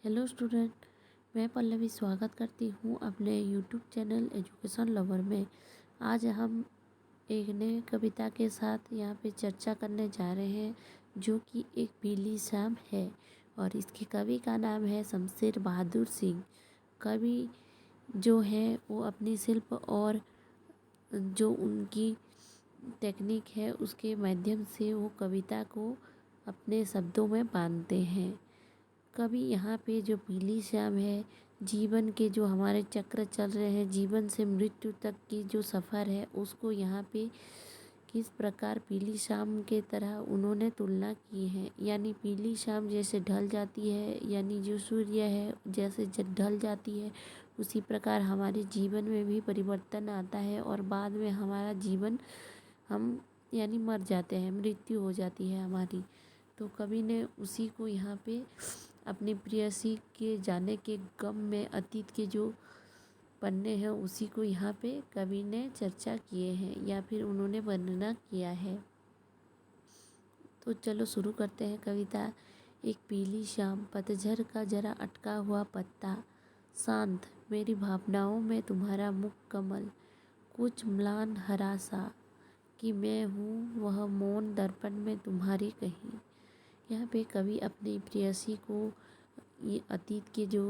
Hello student, मैं पल्लवी स्वागत करती हूँ अपने यूट्यूब चैनल एजुकेशन लवर में। आज हम एक नई कविता के साथ यहाँ पे चर्चा करने जा रहे हैं, जो कि एक पीली शाम है और इसके कवि का नाम है शमशेर बहादुर सिंह। कवि जो है वो अपनी शिल्प और जो उनकी टेक्निक है उसके माध्यम से वो कविता को अपने शब्दों में बांधते हैं। कभी यहाँ पे जो पीली शाम है, जीवन के जो हमारे चक्र चल रहे हैं, जीवन से मृत्यु तक की जो सफ़र है उसको यहाँ पे किस प्रकार पीली शाम के तरह उन्होंने तुलना की है। यानी पीली शाम जैसे ढल जाती है, यानी जो सूर्य है जैसे ढल जाती है, उसी प्रकार हमारे जीवन में भी परिवर्तन आता है और बाद में हमारा जीवन हम यानी मर जाते हैं, मृत्यु हो जाती है हमारी। तो कवि ने उसी को यहाँ पे अपनी प्रेयसी के जाने के गम में अतीत के जो पन्ने हैं उसी को यहाँ पे कवि ने चर्चा किए हैं या फिर उन्होंने वर्णना किया है। तो चलो शुरू करते हैं कविता। एक पीली शाम, पतझड़ का जरा अटका हुआ पत्ता, शांत मेरी भावनाओं में तुम्हारा मुख कमल, कुछ म्लान हरा सा कि मैं हूँ वह मौन दर्पण में तुम्हारी कहीं। यहाँ पे कवि अपनी प्रेयसी को ये अतीत के जो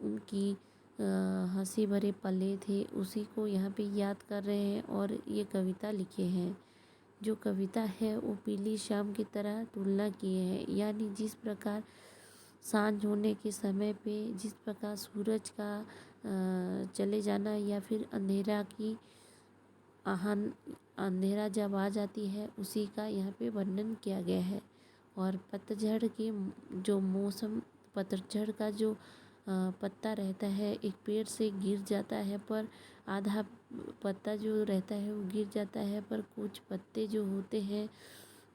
उनकी हंसी भरे पले थे उसी को यहाँ पे याद कर रहे हैं और ये कविता लिखे हैं। जो कविता है वो पीली शाम की तरह तुलना किए हैं, यानी जिस प्रकार सांझ होने के समय पे जिस प्रकार सूरज का चले जाना या फिर अंधेरा की आहन अंधेरा जब आ जाती है उसी का यहाँ पे वर्णन किया गया है। और पतझड़ के जो मौसम, पतझड़ का जो पत्ता रहता है एक पेड़ से गिर जाता है, पर आधा पत्ता जो रहता है वो गिर जाता है, पर कुछ पत्ते जो होते हैं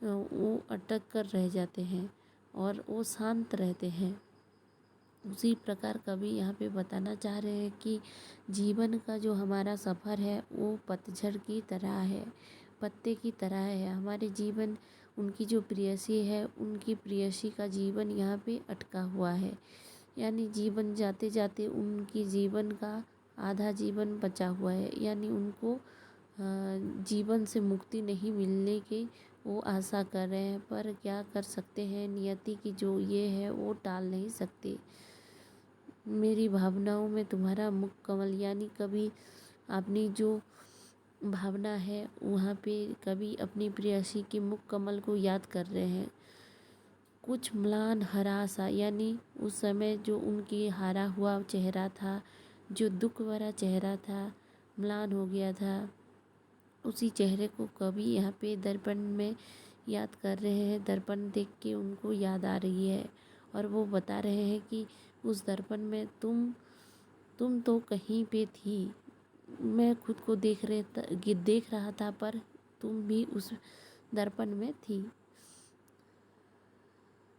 वो अटक कर रह जाते हैं और वो शांत रहते हैं। उसी प्रकार कवि यहाँ पे बताना चाह रहे हैं कि जीवन का जो हमारा सफ़र है वो पतझड़ की तरह है, पत्ते की तरह है। हमारे जीवन, उनकी जो प्रेयसी है उनकी प्रेयसी का जीवन यहाँ पे अटका हुआ है, यानी जीवन जाते जाते उनकी जीवन का आधा जीवन बचा हुआ है, यानी उनको जीवन से मुक्ति नहीं मिलने की वो आशा कर रहे हैं, पर क्या कर सकते हैं, नियति की जो ये है वो टाल नहीं सकते। मेरी भावनाओं में तुम्हारा मुख कमल, यानी कभी अपनी जो भावना है वहाँ पे कभी अपनी प्रेयसी के मुख कमल को याद कर रहे हैं। कुछ म्लान हरा सा, यानी उस समय जो उनकी हारा हुआ चेहरा था, जो दुख भरा चेहरा था, म्लान हो गया था, उसी चेहरे को कभी यहाँ पे दर्पण में याद कर रहे हैं। दर्पण देख के उनको याद आ रही है और वो बता रहे हैं कि उस दर्पण में तुम तो कहीं पे थी, मैं खुद को देख रहा था, पर तुम भी उस दर्पण में थी।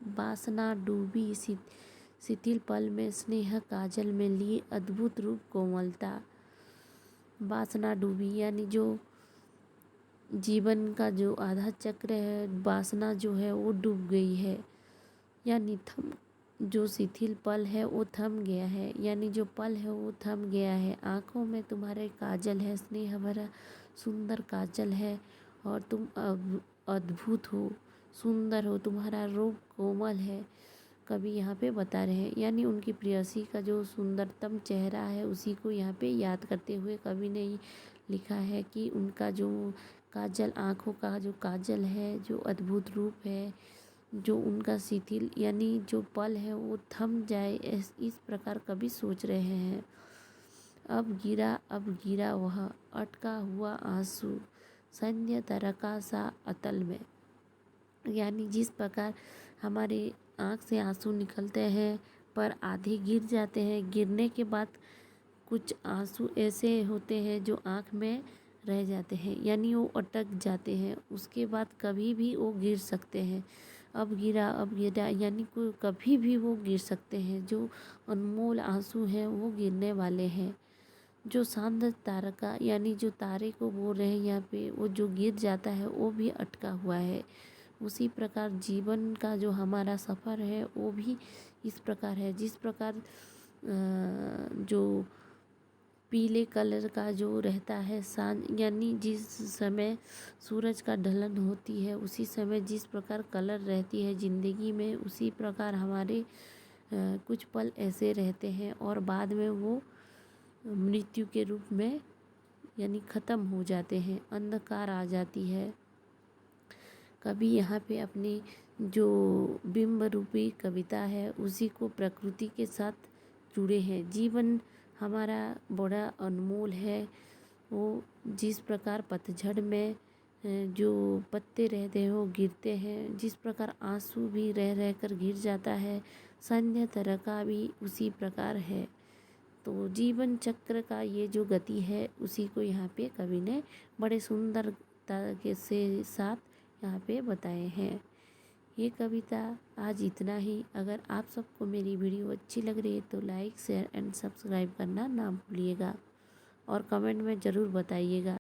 वासना डूबी शिथिल पल में, स्नेह काजल में ली अद्भुत रूप कोमलता। वासना डूबी, यानी जो जीवन का जो आधा चक्र है, वासना जो है वो डूब गई है, यानी जो शिथिल पल है वो थम गया है, यानी जो पल है वो थम गया है। आँखों में तुम्हारे काजल है, स्नेह भरा सुंदर काजल है और तुम अद्भुत हो, सुंदर हो, तुम्हारा रूप कोमल है। कवि यहाँ पे बता रहे हैं, यानी उनकी प्रेयसी का जो सुंदरतम चेहरा है उसी को यहाँ पे याद करते हुए कवि ने लिखा है कि उनका जो काजल, आँखों का जो काजल है, जो अद्भुत रूप है, जो उनका शिथिल यानी जो पल है वो थम जाए, इस प्रकार कवि सोच रहे हैं। अब गिरा वह अटका हुआ आंसू, संध्या तरका सा अतल में, यानी जिस प्रकार हमारे आँख से आंसू निकलते हैं पर आधे गिर जाते हैं, गिरने के बाद कुछ आंसू ऐसे होते हैं जो आँख में रह जाते हैं, यानी वो अटक जाते हैं, उसके बाद कभी भी वो गिर सकते हैं। अब गिरा यानी कोई कभी भी वो गिर सकते हैं। जो अनमोल आंसू हैं वो गिरने वाले हैं। जो शांत तारका, यानी जो तारे को बोल रहे हैं यहाँ पे, वो जो गिर जाता है वो भी अटका हुआ है। उसी प्रकार जीवन का जो हमारा सफ़र है वो भी इस प्रकार है। जिस प्रकार जो पीले कलर का जो रहता है सांझ यानी जिस समय सूरज का ढलन होती है उसी समय जिस प्रकार कलर रहती है ज़िंदगी में, उसी प्रकार हमारे कुछ पल ऐसे रहते हैं और बाद में वो मृत्यु के रूप में यानी ख़त्म हो जाते हैं, अंधकार आ जाती है। कवि यहाँ पे अपनी जो बिंब रूपी कविता है उसी को प्रकृति के साथ जुड़े हैं। जीवन हमारा बड़ा अनमोल है। वो जिस प्रकार पतझड़ में जो पत्ते रहते हैं वो गिरते हैं, जिस प्रकार आंसू भी रह रह कर गिर जाता है, संध्या तरह का भी उसी प्रकार है। तो जीवन चक्र का ये जो गति है उसी को यहाँ पे कवि ने बड़े सुंदरता के से साथ यहाँ पे बताए हैं। ये कविता आज इतना ही। अगर आप सबको मेरी वीडियो अच्छी लग रही है तो लाइक शेयर एंड सब्सक्राइब करना ना भूलिएगा और कमेंट में ज़रूर बताइएगा।